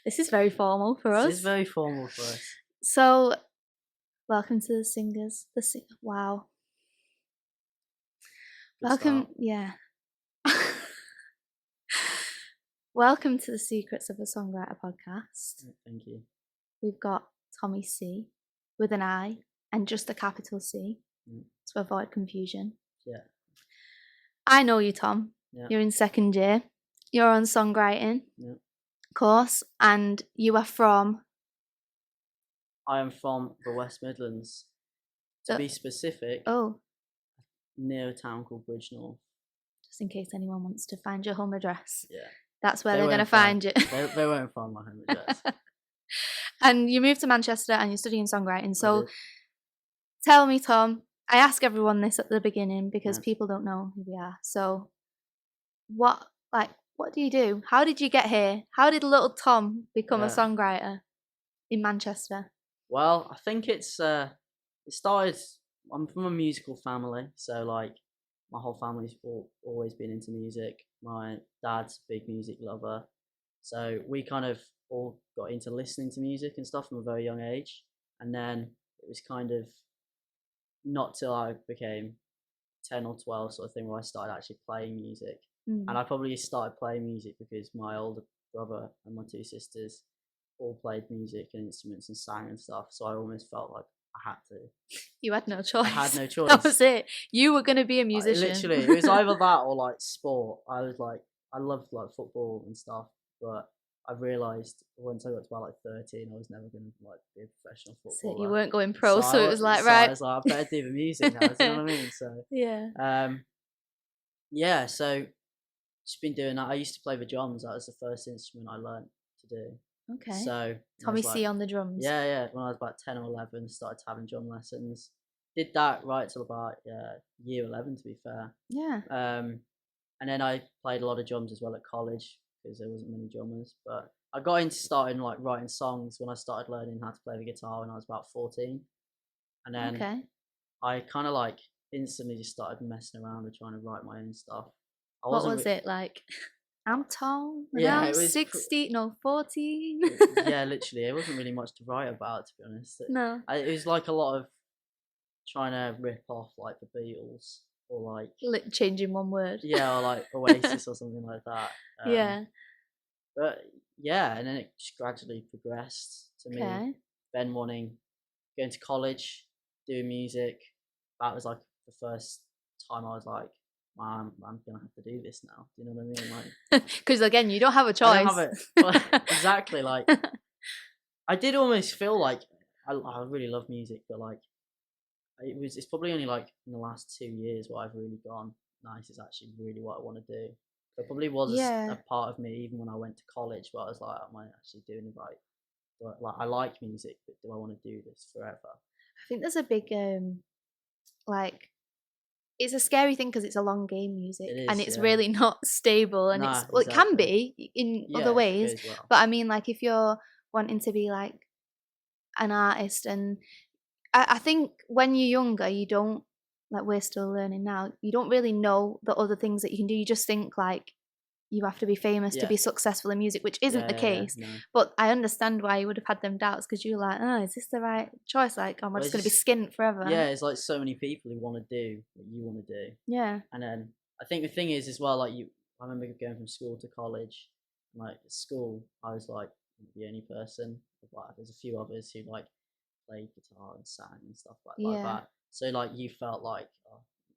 This is very formal for us. This is very formal for us. So, welcome to the singers. Wow. Good Welcome, start. yeah. Welcome to the Secrets of a Songwriter podcast. Thank you. We've got Tommi C with an I and just a capital C to avoid confusion. Yeah. I know you, Tom. Yeah. You're in second year. You're on songwriting course, and you are from? I am from the West Midlands. To be specific, near a town called Bridgenorth. Just in case anyone wants to find your home address. Yeah. That's where they're going to find you. They won't find my home address. And you moved to Manchester and you're studying songwriting. So tell me, Tom, I ask everyone this at the beginning because people don't know who we are. So what do you do? How did you get here? How did little Tom become a songwriter in Manchester? Well, I think it started, I'm from a musical family, so like my whole family's always been into music. My dad's a big music lover, so we kind of all got into listening to music and stuff from a very young age. And then it was kind of not till I became 10 or 12 sort of thing where I started actually playing music. And I probably started playing music because my older brother and my two sisters all played music and instruments and sang and stuff, so I almost felt like I had to. You had no choice. I had no choice. That was it. You were going to be a musician. Literally, it was either that or like sport. I loved like football and stuff, but I realised once I got to about like 13, I was never going to like be a professional footballer. So you weren't going pro, so it was like, right. I was like, I better do the music now. You know what I mean? So yeah. So just been doing that. I used to play the drums. That was the first instrument I learned to do. Okay. So Tommi C on the drums. Yeah. When I was about 10 or 11, started having drum lessons. Did that right till about year 11, to be fair. Yeah. And then I played a lot of drums as well at college because there wasn't many drummers. But I got into starting like writing songs when I started learning how to play the guitar when I was about 14. And then I kind of like instantly just started messing around and trying to write my own stuff. What was it like? I'm tall. Yeah, it was 14. Yeah, literally, it wasn't really much to write about, to be honest. No, it was like a lot of trying to rip off like the Beatles or like changing one word. Yeah, or like Oasis or something like that. Yeah. But yeah, and then it just gradually progressed to me then going to college, doing music. That was like the first time I was like, I'm gonna have to do this now. Do you know what I mean? Like, because again, you don't have a choice. I don't have it. Well, exactly. Like, I did almost feel like I really love music, but like, it's probably only like in the last 2 years where I've really gone, nice, it's actually really what I want to do. There probably was a part of me even when I went to college where I was like, am I actually doing it right? Like, I like music, but do I want to do this forever? I think there's a big like, it's a scary thing because it's a long game, music, and it's really not stable, and it can be in other ways, but I mean, like, if you're wanting to be like an artist, and I think when you're younger, you don't, like, we're still learning now, you don't really know the other things that you can do. You just think like you have to be famous to be successful in music, which isn't the case. No. But I understand why you would have had them doubts, because you're like, oh, is this the right choice? Like, am I just going to be skint forever? Yeah, it's like so many people who want to do what you want to do. Yeah. And then I think the thing is as well, like I remember going from school to college. Like at school, I was like the only person. Like, there's a few others who like played guitar and sang and stuff like that. So like you felt like,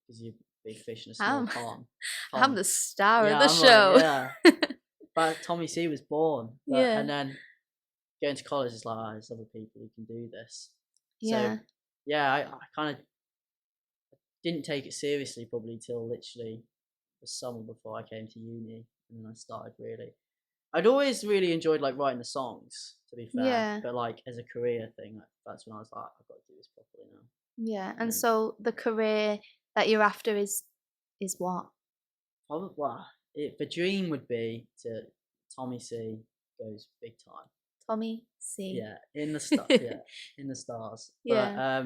because you're big fish in a small pond. I'm the star of the show. Like, but Tommi C was born. And then going to college is like, there's other people who can do this. So I kind of didn't take it seriously probably till literally the summer before I came to uni, and then I started really. I'd always really enjoyed like writing the songs, to be fair, but like as a career thing, that's when I was like, I've got to do this properly now. Yeah, and so the career that you're after is what? Well, the dream would be to Tommi C goes big time. Tommi C. Yeah, in the in the stars. Yeah.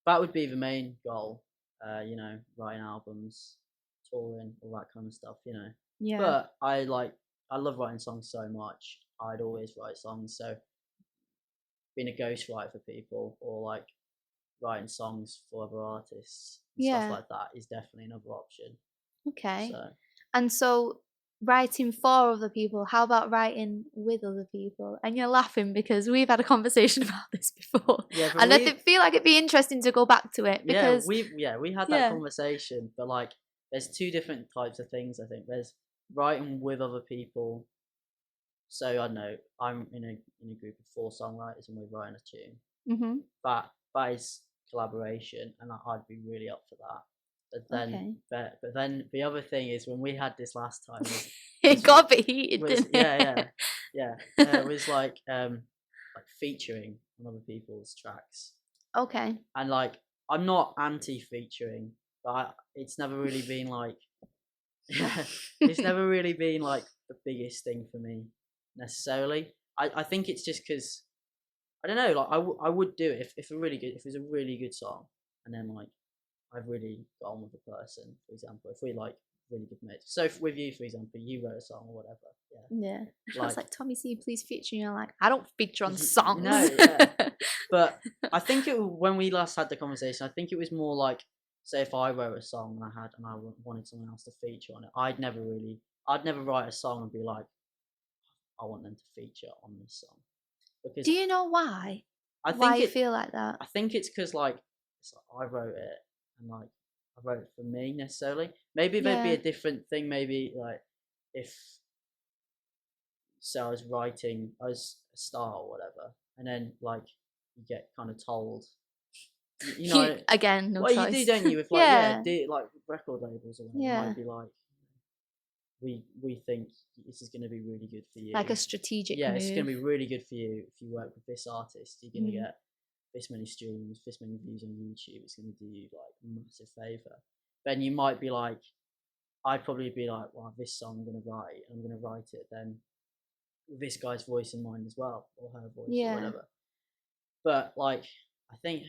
But that would be the main goal. You know, writing albums, touring, all that kind of stuff. You know. Yeah. But I love writing songs so much. I'd always write songs. So being a ghostwriter for people, or like writing songs for other artists and stuff like that, is definitely another option. Okay. And so writing for other people, how about writing with other people? And you're laughing because we've had a conversation about this before. And I feel like it'd be interesting to go back to it because we had that conversation, but like there's two different types of things. I think there's writing with other people. So I don't know, I'm in a group of 4 songwriters and we're writing a tune. Mm-hmm. That is collaboration, and I'd be really up for that. But then, but then the other thing is, when we had this last time, it got a bit heated, didn't it? Yeah. It was like featuring on other people's tracks. Okay. And like, I'm not anti-featuring, but it's never really been like, it's never really been like the biggest thing for me necessarily. I think it's just because I don't know. Like I would do it if it was a really good song, and then like I've really got on with the person. For example, if we like really good mates. So with you, for example, you wrote a song or whatever. Yeah. I was like, Tommy C, please feature. And you're like, I don't feature on songs. No, but I think when we last had the conversation, I think it was more like, say if I wrote a song and I wanted someone else to feature on it, I'd never write a song and be like, I want them to feature on this song. Because do you know why? Why you feel like that? I think it's because like I wrote it and like I wrote it for me necessarily. Maybe there'd be a different thing. Maybe like if I was writing as a star or whatever, and then like you get kind of told, you know, again, no choice. Well, you do, don't you? With like like record labels or whatever, it might be like, we think this is going to be really good for you. Like a strategic move. It's going to be really good for you if you work with this artist. You're going to get this many streams, this many views on YouTube. It's going to do you like a massive favour. Then you might be like, I'd probably be like, well, this song I'm going to write it then with this guy's voice in mind as well, or her voice or whatever. But like, I think,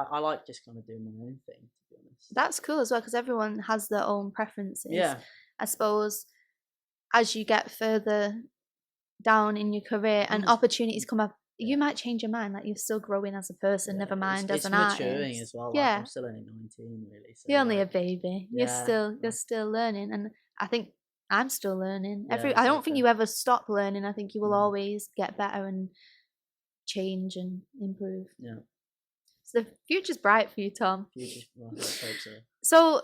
I like just kind of doing my own thing, to be honest. That's cool as well, because everyone has their own preferences. Yeah. I suppose as you get further down in your career and opportunities come up, you might change your mind. Like, you're still growing as a person, never mind as an artist. It's maturing as well. Like, I'm still only 19, really. So you're only a baby. You're still learning, and I think I'm still learning. I don't think you ever stop learning. I think you will always get better and change and improve. Yeah. So the future's bright for you, Tom. I hope so. So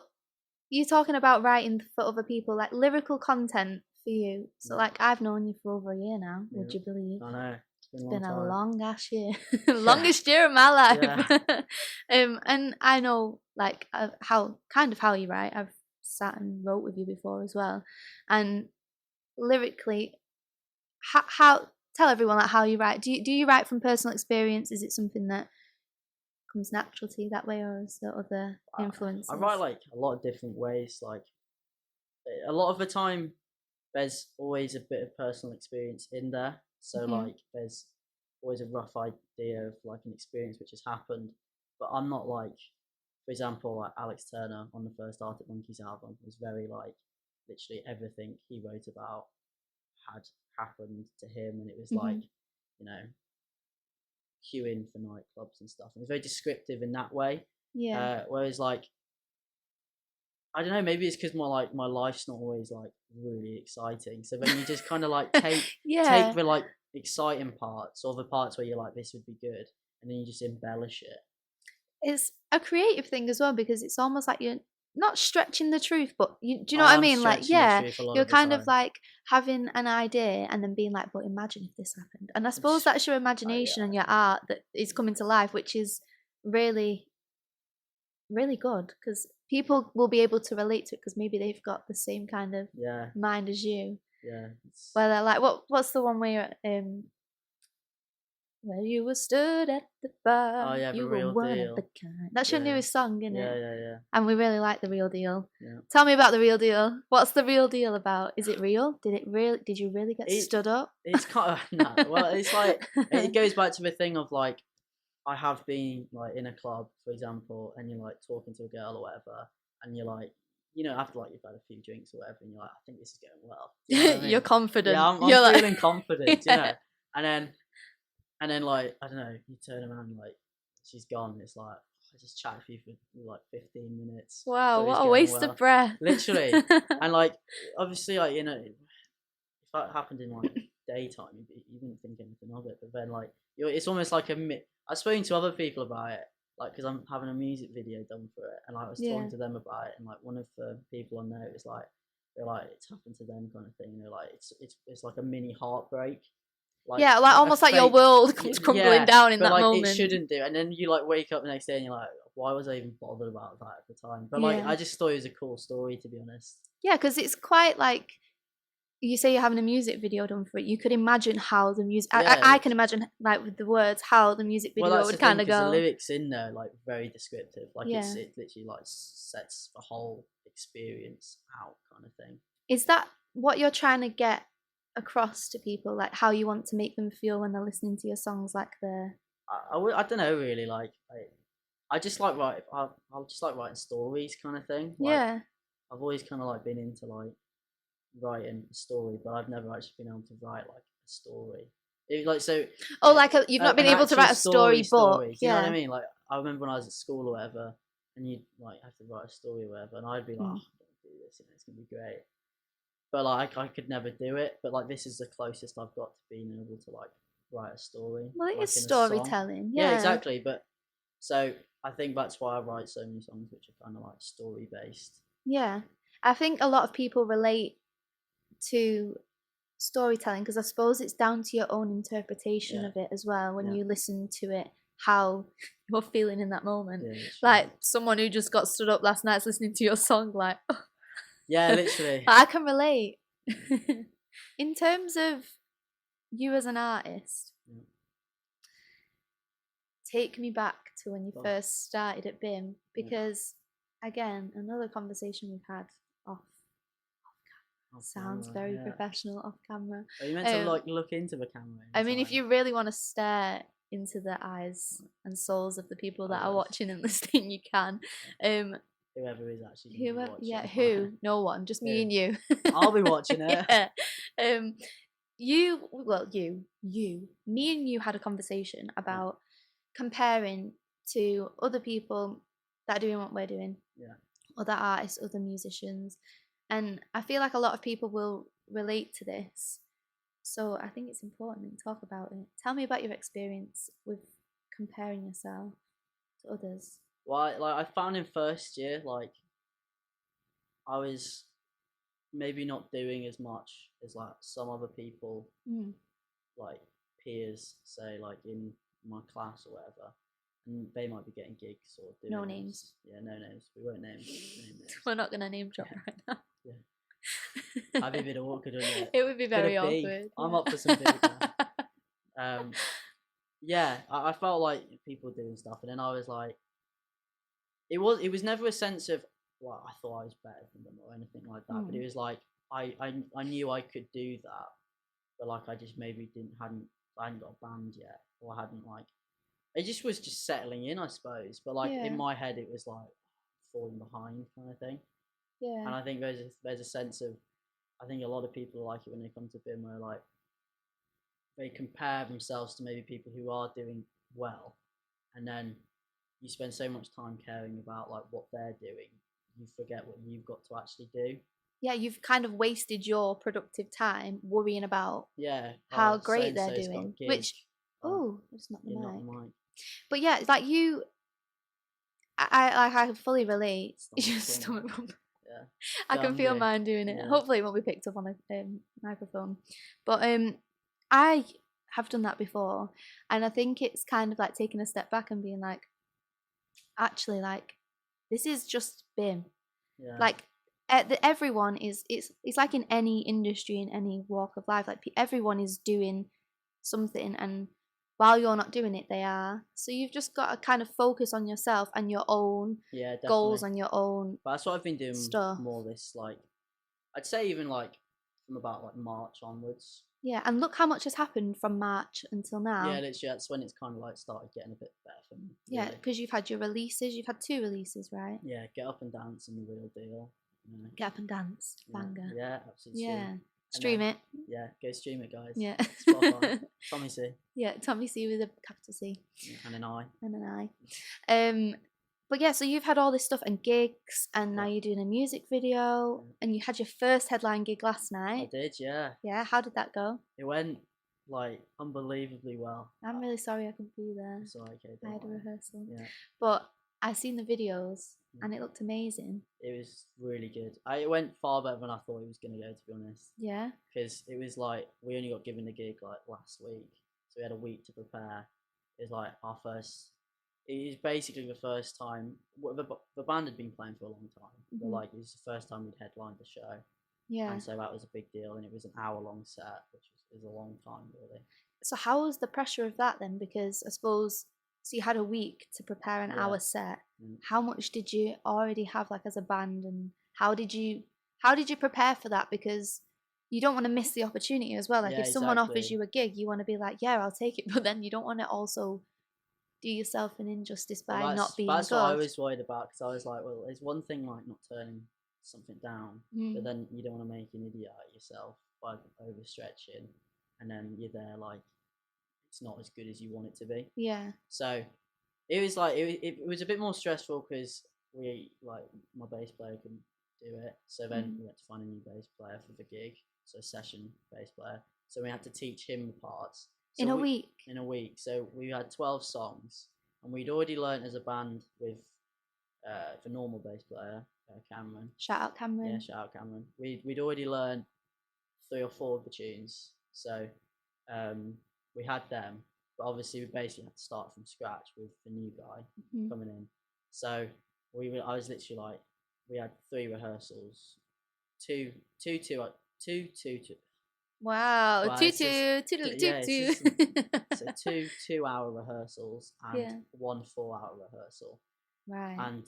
you're talking about writing for other people, like lyrical content for you. So like, I've known you for over a year now. Would you believe? I know. It's been a long ass year, longest year of my life. And I know like how you write. I've sat and wrote with you before as well, and lyrically, how tell everyone like how you write. Do you write from personal experience? Is it something that comes natural to you that way, or is there other influences? I write like a lot of different ways. Like a lot of the time, there's always a bit of personal experience in there. So like, there's always a rough idea of like an experience which has happened, but I'm not like, for example, like Alex Turner on the first Arctic Monkeys album was very like, literally everything he wrote about had happened to him, and it was like, you know, queuing for nightclubs and stuff. And it's very descriptive in that way. Yeah. Whereas like, I don't know, maybe it's because my life's not always like really exciting. So then you just kind of like take the like exciting parts, or the parts where you're like, this would be good, and then you just embellish it. It's a creative thing as well, because it's almost like you're not stretching the truth, but do you know what I mean? Like, you're kind of like having an idea and then being like, but imagine if this happened. And I suppose that's your imagination and your art that is coming to life, which is really, really good, because people will be able to relate to it because maybe they've got the same kind of mind as you. Yeah. Where they're like, what's the one where where you were stood at the bar, you were one of the kind. That's your newest song, isn't it? Yeah. And we really like The Real Deal. Yeah. Tell me about The Real Deal. What's The Real Deal about? Is it real? Did you really get stood up? It's kind of no. Well, it's like it goes back to the thing of like, I have been like in a club, for example, and you're like talking to a girl or whatever, and you're like, after like you've had a few drinks or whatever, and you're like, I think this is going well. You know what I mean? You're confident. Yeah, I'm feeling confident, and then like, I don't know, you turn around, like, she's gone. It's like, I just chatted with you for like 15 minutes. Wow, what a waste of breath. Literally. And like, obviously, like, if that happened in like daytime, you wouldn't think anything of it. But then like, it's almost like I've spoken to other people about it, like, because I'm having a music video done for it, and like, I was talking to them about it, and like, one of the people I know is like, they're like, it's happened to them kind of thing. And they're like, it's like a mini heartbreak. Like, like almost like your world comes crumbling down in that like, moment. It shouldn't do. And then you like wake up the next day and you're like, why was I even bothered about that at the time? But like, I just thought it was a cool story, to be honest. Yeah, because it's quite like, you say you're having a music video done for it. You could imagine how the music. I can imagine, like, with the words, how the music video would kind of go. The lyrics in there, like, very descriptive. Like, it literally like sets the whole experience out, kind of thing. Is that what you're trying to get across to people, like how you want to make them feel when they're listening to your songs? Like I don't know, really. Like, I just like writing. I just like writing stories, kind of thing. Like, I've always kind of like been into like writing a story, but I've never actually been able to write like a story. You've not been able to write a story book. You know what I mean? Like, I remember when I was at school or whatever, and you'd like have to write a story or whatever, and I'd be like, I'm gonna do this, it's gonna be great. But like, I could never do it. But like, this is the closest I've got to being able to like write a story. Well, like, it's storytelling. Yeah, exactly. But so I think that's why I write so many songs which are kind of like story based. Yeah, I think a lot of people relate to storytelling because I suppose it's down to your own interpretation of it as well. When you listen to it, how you're feeling in that moment. Like someone who just got stood up last night listening to your song, like. Yeah, literally. I can relate. In terms of you as an artist, take me back to when you first started at BIM, because again, another conversation we've had off camera. Sounds very professional off camera. Are you meant to like look into the camera? I mean, if you really want to stare into the eyes and souls of the people that are watching and listening, you can. Whoever is actually watching. Who? No one, just me and you. I'll be watching it. Me and you had a conversation about comparing to other people that are doing what we're doing. Yeah. Other artists, other musicians. And I feel like a lot of people will relate to this. So I think it's important to talk about it. Tell me about your experience with comparing yourself to others. Well, I found in first year, like, I was maybe not doing as much as like some other people, like peers, say, like in my class or whatever, and they might be getting gigs or doing names. Yeah, no names. We won't name names. We're not gonna name drop right now. Yeah, that'd be a bit awkward, wouldn't it? It would be very awkward. I'm up for some beef. Yeah, I felt like people doing stuff, and then I was like. It was never a sense of, well, I thought I was better than them or anything like that. But it was like I knew I could do that, but like I just maybe I hadn't got a band yet, or I hadn't like. It just was just settling in, I suppose. But like in my head, it was like falling behind kind of thing. Yeah. And I think there's a sense of, I think a lot of people like it when they come to BIM, where like they compare themselves to maybe people who are doing well, and then. You spend so much time caring about like what they're doing, you forget what you've got to actually do. Yeah, you've kind of wasted your productive time worrying about how great they're doing. Which it's not the mic. But yeah, it's like you. I fully relate. Your stomach bump. Yeah, I can feel mine doing it. Yeah. Hopefully, it won't be picked up on a microphone. But I have done that before, and I think it's kind of like taking a step back and being like. Actually, like, this is just BIM. Yeah. Like, everyone is. It's like in any industry, in any walk of life. Like, everyone is doing something, and while you're not doing it, they are. So you've just got to kind of focus on yourself and your own goals and your own. But that's what I've been doing more. This like, I'd say even like from about like March onwards. Yeah, and look how much has happened from March until now. Yeah, literally, that's when it's kind of like started getting a bit better for me. Really. Yeah, because you've had your releases. You've had 2 releases, right? Yeah, Get Up and Dance and The Real Deal. No. Get up and dance, banger. Yeah, absolutely. Yeah, stream it. Yeah, go stream it, guys. Yeah, Spotify. Tommi C. Yeah, Tommi C with a capital C. Yeah, and an I. And an I. But yeah, so you've had all this stuff and gigs, and now you're doing a music video, and you had your first headline gig last night. I did, yeah. Yeah, how did that go? It went like unbelievably well. I'm really sorry I couldn't be there. It's alright, okay. I had a rehearsal. Yeah. But I seen the videos and it looked amazing. It was really good. It went far better than I thought it was gonna go, to be honest. Yeah. Because it was like we only got given the gig like last week, so we had a week to prepare. It was like our first. It was basically the first time. The band had been playing for a long time, but like it was the first time we'd headlined the show. Yeah. And so that was a big deal, and it was an hour-long set, which is a long time, really. So how was the pressure of that then? Because I suppose so you had a week to prepare an hour set. How much did you already have like as a band, and how did you prepare for that? Because you don't want to miss the opportunity as well. Like if someone offers you a gig, you want to be like, yeah, I'll take it, but then you don't want to also do yourself an injustice by not being that's good. what I was worried about, because I was like, well, it's one thing like not turning something down, but then you don't want to make an idiot out of yourself by overstretching, and then you're there like it's not as good as you want it to be. Yeah. So it was like it was a bit more stressful because we like my bass player couldn't do it, so then we had to find a new bass player for the gig, so a session bass player. So we had to teach him the parts. So in a week. In a week. So we had 12 songs, and we'd already learned as a band with the normal bass player, Cameron. Shout out Cameron. Yeah, shout out Cameron. We'd already learned 3 or 4 of the tunes, so we had them, but obviously we basically had to start from scratch with the new guy coming in. So I was literally like, we had 3 rehearsals, two. Wow, well, two. So 2 2-hour rehearsals and 1 4-hour rehearsal. Right. And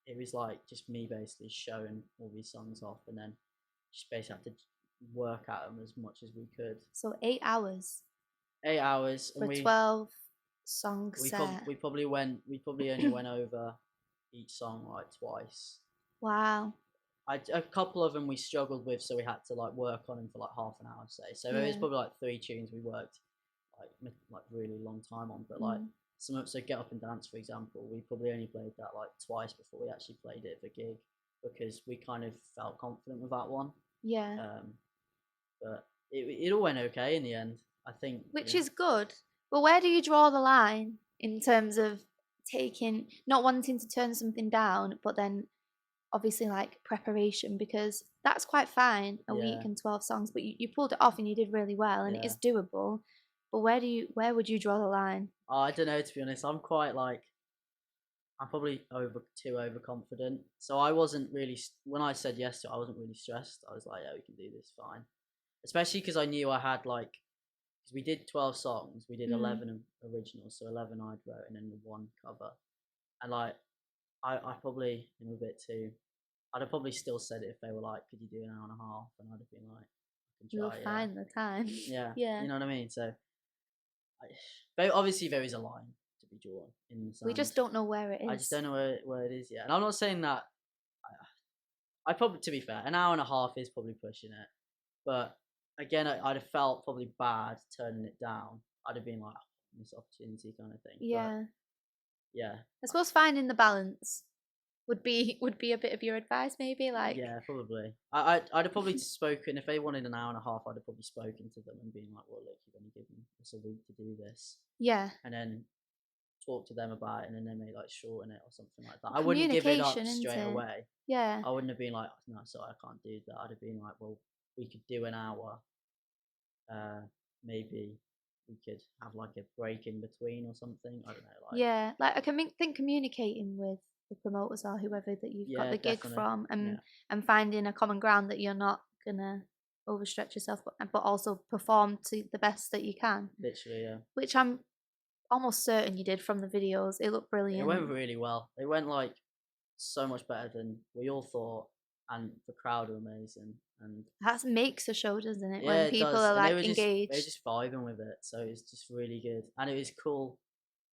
it was like just me basically showing all these songs off, and then just basically had to work at them as much as we could. So 8 hours. 8 hours for 12 song set. We probably only went over each song like twice. Wow. A couple of them we struggled with, so we had to like work on them for like half an hour, say. So there was probably like 3 tunes we worked like really long time on, but like so Get Up and Dance, for example, we probably only played that like twice before we actually played it at the gig, because we kind of felt confident with that one. Yeah. But it all went okay in the end, I think. Which is good. But where do you draw the line in terms of not wanting to turn something down, but then obviously like preparation, because that's quite fine, a week and 12 songs, but you pulled it off and you did really well, and it is doable. But where would you draw the line? Oh, I don't know, to be honest. I'm probably too overconfident. So I wasn't really, when I said yes to it, I wasn't really stressed. I was like, yeah, we can do this fine. Especially because I knew I had like, because we did 12 songs, we did 11 originals, so 11 I'd wrote and then the 1 cover. And like, I probably am a bit too, I'd have probably still said it if they were like, could you do an hour and a half? And I'd have been like, I can try. You'll find the time. Yeah. Yeah. You know what I mean? So, obviously there is a line to be drawn in the sand. We just don't know where it is. I just don't know where it is yet. And I'm not saying that, I probably, to be fair, an hour and a half is probably pushing it. But again, I'd have felt probably bad turning it down. I'd have been like, oh, this opportunity kind of thing. Yeah. But, yeah. I suppose finding the balance would be a bit of your advice, maybe. Like, yeah, probably. I'd have probably spoken, if they wanted an hour and a half, I'd have probably spoken to them and been like, well, look, you've only given us a week to do this. Yeah. And then talk to them about it, and then they may like shorten it or something like that. I wouldn't give it up straight away. Yeah. I wouldn't have been like, no, sorry, I can't do that. I'd have been like, well, we could do an hour. Maybe we could have like a break in between or something. I don't know. Like, yeah, like I can think communicating with the promoters or whoever that you've got the gig from, and finding a common ground that you're not gonna overstretch yourself, but also perform to the best that you can. Literally, yeah. Which I'm almost certain you did from the videos. It looked brilliant. It went really well. It went like so much better than we all thought, and the crowd were amazing. And that makes a show, doesn't it? Yeah, when people are like engaged. They were just vibing with it, so it was just really good, and it was cool.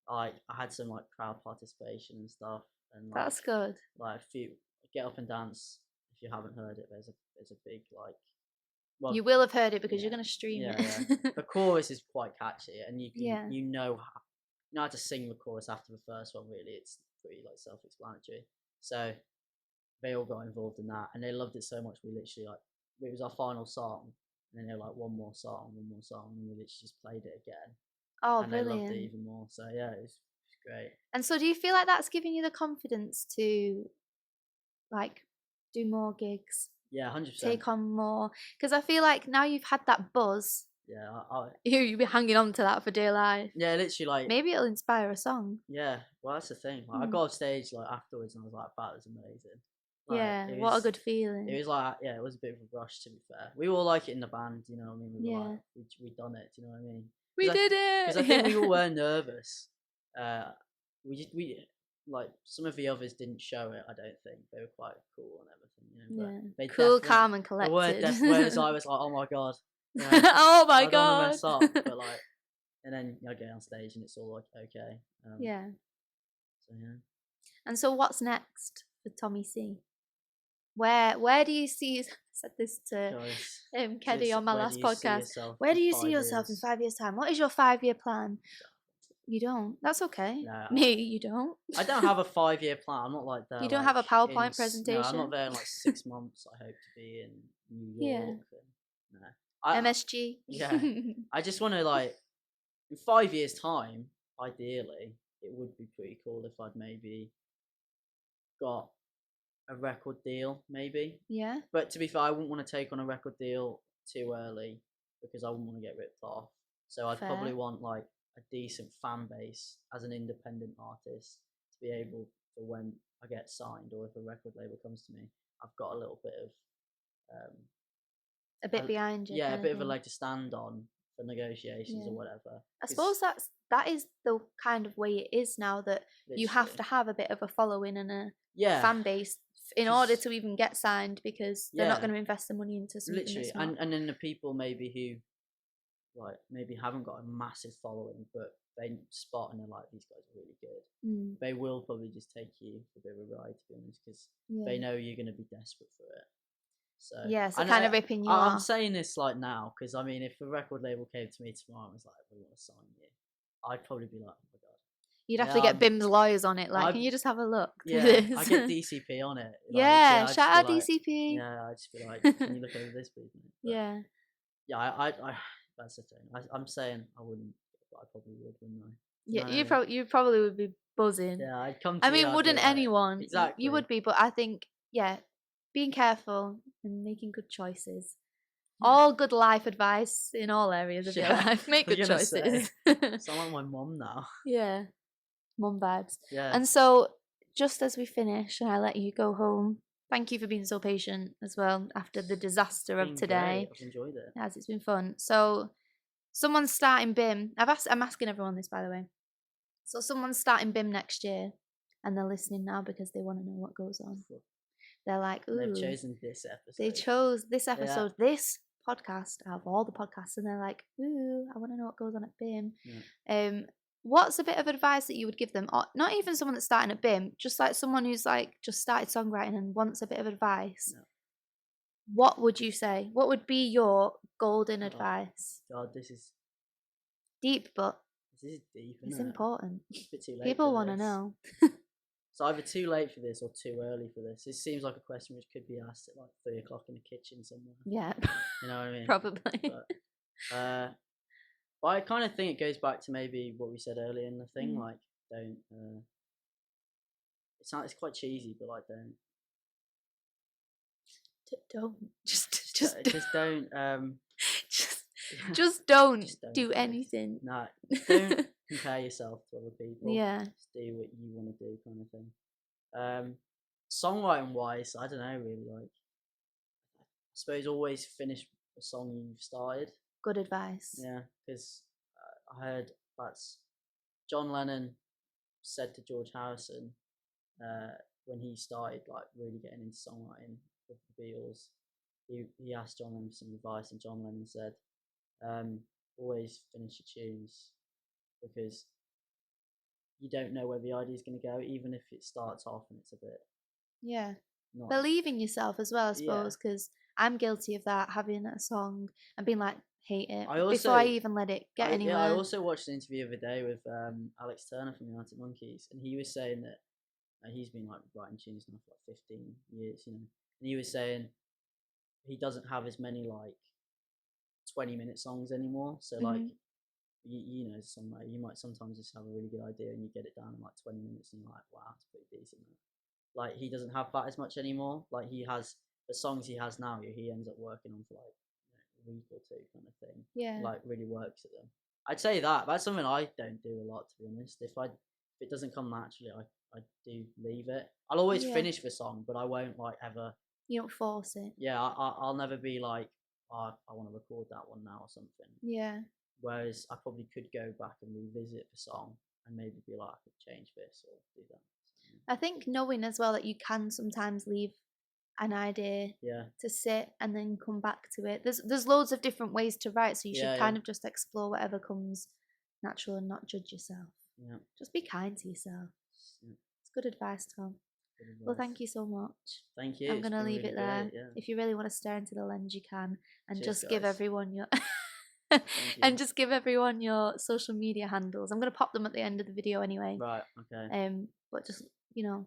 Like I had some like crowd participation and stuff, and like, that's good. Like a few Get Up and Dance. if you haven't heard it, there's a big like. Well, you will have heard it because you're going to stream it. Yeah. The chorus is quite catchy, and you can you know how to sing the chorus after the first one. Really, it's pretty like self-explanatory. So they all got involved in that, and they loved it so much. We literally like it was our final song, and then they were like one more song, and we literally just played it again. Oh, and brilliant! They loved it even more. So yeah, it was great. And so, do you feel like that's giving you the confidence to like do more gigs? Yeah, 100%. Take on more, because I feel like now you've had that buzz. Yeah, you'll be hanging on to that for dear life. Yeah, literally, like maybe it'll inspire a song. Yeah, well, that's the thing. Like, I got off stage like afterwards, and I was like, "That was amazing." Like, yeah, what a good feeling. It was like, yeah, it was a bit of a rush. To be fair, we all like it in the band, you know what I mean? We were like, we done it. Do you know what I mean? We did it. Because I think we all were nervous. We like some of the others didn't show it. I don't think they were quite cool and everything. You know, but cool, calm, and collected. Whereas I was like, oh my god, you know, oh my god, I mess up. But like, and then I get on stage and it's all like okay. Yeah. So yeah. And so, what's next for Tommi C? Where do you see? I said this to Keddy on my last podcast. Where do you see yourself in 5 years' time? What is your 5-year plan? You don't. That's okay. No, me, you don't. I don't have a 5-year plan. I'm not like that. You don't have a PowerPoint presentation. No, I'm not there in like 6 months. I hope to be in New York. Yeah. MSG. Yeah. I just want to like in 5 years' time. Ideally, it would be pretty cool if I'd maybe got a record deal, maybe. Yeah. But to be fair, I wouldn't want to take on a record deal too early because I wouldn't want to get ripped off. So I'd probably want like a decent fan base as an independent artist to be able to, when I get signed or if a record label comes to me, I've got a little bit of a bit behind you. Yeah, a bit of a leg to stand on for negotiations or whatever. I suppose that is the kind of way it is now, that literally, you have to have a bit of a following and a fan base in order to even get signed, because they're not going to invest the money into something. Literally, and then the people maybe who like maybe haven't got a massive following, but they spot and they're like, these guys are really good. They will probably just take you for a bit of a ride, to be honest, because they know you're going to be desperate for it. So kind of ripping you off. I'm saying this like now because I mean, if a record label came to me tomorrow and was like, "We want to sign you," I'd probably be like, "Oh my god." You'd have to get BIM's lawyers on it. Like, can you just have a look? Yeah, I get DCP on it. Like, shout out DCP. Yeah, I'd just be like, "Can you look over this, please?" But, yeah. I that's the thing. I'm saying I wouldn't, but I probably would, wouldn't I? Yeah, you probably would be buzzing. Yeah, I'd come. I mean, wouldn't anyone? Exactly. You would be, but I think being careful and making good choices. All good life advice in all areas of your life. Make good choices. Sound like my mum now. Yeah. Mum vibes. Yeah. And so, just as we finish and I let you go home, thank you for being so patient as well after the disaster of today. Great. I've enjoyed it. Yes, it's been fun. So, someone's starting BIM. I'm asking everyone this, by the way. So, someone's starting BIM next year and they're listening now because they want to know what goes on. They're like, ooh. They've chosen this episode. They chose this episode, this podcast out of all the podcasts, and they're like, ooh, I want to know what goes on at BIM. Yeah. What's a bit of advice that you would give them? Or not even someone that's starting at BIM, just like someone who's like just started songwriting and wants a bit of advice. Yeah. What would you say? What would be your golden advice? God, this is deep, but this is deep. It's important. It's a bit too late. People want to know. It's either too late for this or too early for this. It seems like a question which could be asked at like 3 o'clock in the kitchen somewhere. Yeah. You know what I mean? Probably. But I kind of think it goes back to maybe what we said earlier in the thing, like don't. It's quite cheesy, but like don't. Don't just don't. Just don't do anything. No, don't compare yourself to other people. Yeah. Just do what you want to do, kind of thing. Songwriting wise, I don't know really. Like, I suppose always finish a song you've started. Good advice. Yeah, because I heard that's John Lennon said to George Harrison when he started like really getting into songwriting with the Beatles. He asked John Lennon for some advice, and John Lennon said, always finish your tunes, because you don't know where the idea is going to go, even if it starts off and it's a bit believe in yourself as well, I suppose, because I'm guilty of that, having a song and being like, hate it before I even let it get anywhere. Yeah, I also watched an interview the other day with Alex Turner from the Arctic Monkeys, and he was saying that he's been like writing tunes now for like 15 years, you know, and he was saying he doesn't have as many like 20-minute songs anymore. So like, you know, you might sometimes just have a really good idea and you get it down in like 20 minutes and you're like, wow, that's pretty decent. Like he doesn't have that as much anymore. Like he has the songs he has now, he ends up working on for like a week or two kind of thing. Yeah. Like really works at them. I'd say that's something I don't do a lot, to be honest. If it doesn't come naturally, I do leave it. I'll always finish the song, but I won't like ever. You don't force it. Yeah, I'll never be like, oh, I want to record that one now or something. Yeah. Whereas I probably could go back and revisit the song and maybe be like, I could change this or do that. I think knowing as well that you can sometimes leave an idea to sit and then come back to it. There's loads of different ways to write, so you should kind of just explore whatever comes natural and not judge yourself. Yeah. Just be kind to yourself. Yeah. It's good advice, Tom. Good advice. Well, thank you so much. Thank you. I'm going to leave it there. If you really want to stare into the lens, you can. And Cheers, just give everyone your... and just give everyone your social media handles. I'm going to pop them at the end of the video anyway. Right, okay. But just, you know,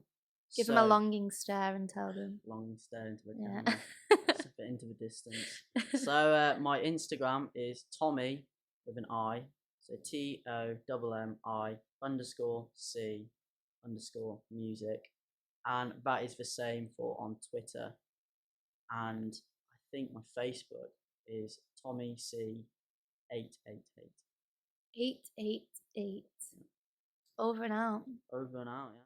give them a longing stare and tell them. Longing stare into the camera. Just a bit into the distance. So my Instagram is Tommi with an I. So TOMMI_C_music. And that is the same for on Twitter. And I think my Facebook is Tommi C 888. 888. Over and out. Over and out, yeah.